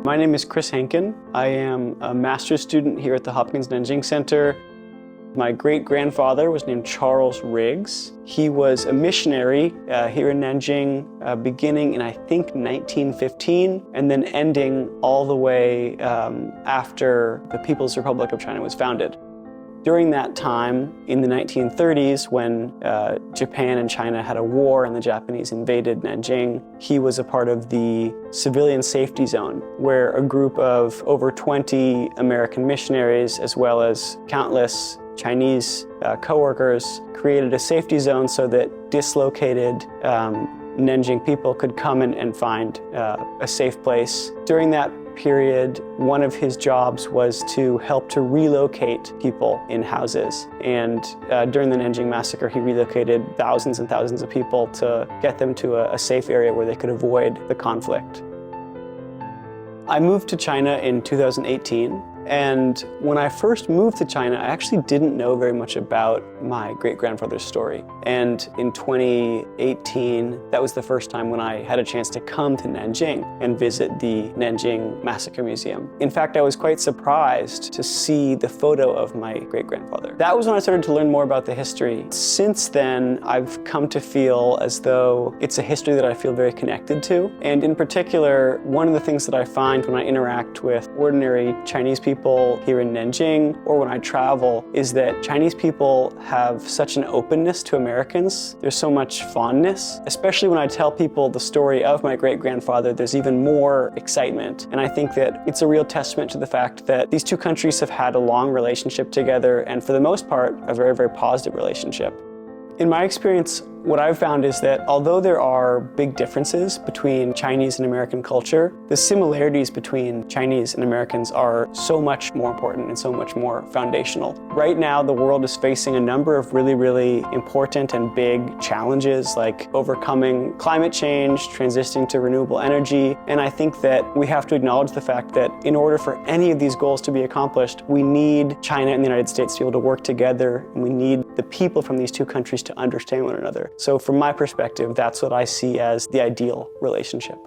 My name is Chris Hankin. I am a master's student here at the Hopkins Nanjing Center. My great-grandfather was named Charles Riggs. He was a missionary here in Nanjing, beginning in, I think, 1915, and then ending all the way after the People's Republic of China was founded. During that time, in the 1930s, when Japan and China had a war and the Japanese invaded Nanjing, he was a part of the civilian safety zone, where a group of over 20 American missionaries, as well as countless Chinese co-workers, created a safety zone so that dislocated Nanjing people could come and find a safe place. During that period, one of his jobs was to help to relocate people in houses. And during the Nanjing Massacre, he relocated thousands and thousands of people to get them to a safe area where they could avoid the conflict. I moved to China in 2018. And when I first moved to China, I actually didn't know very much about my great-grandfather's story. And in 2018, that was the first time when I had a chance to come to Nanjing and visit the Nanjing Massacre Museum. In fact, I was quite surprised to see the photo of my great-grandfather. That was when I started to learn more about the history. Since then, I've come to feel as though it's a history that I feel very connected to. And in particular, one of the things that I find when I interact with ordinary Chinese people here in Nanjing, or when I travel, is that Chinese people have such an openness to Americans. There's so much fondness. Especially when I tell people the story of my great-grandfather, there's even more excitement. And I think that it's a real testament to the fact that these two countries have had a long relationship together, and for the most part, a very, very positive relationship. In my experience, what I've found is that although there are big differences between Chinese and American culture, the similarities between Chinese and Americans are so much more important and so much more foundational. Right now, the world is facing a number of really, really important and big challenges, like overcoming climate change, transitioning to renewable energy, and I think that we have to acknowledge the fact that in order for any of these goals to be accomplished, we need China and the United States to be able to work together, and we need the people from these two countries to understand one another. So from my perspective, that's what I see as the ideal relationship.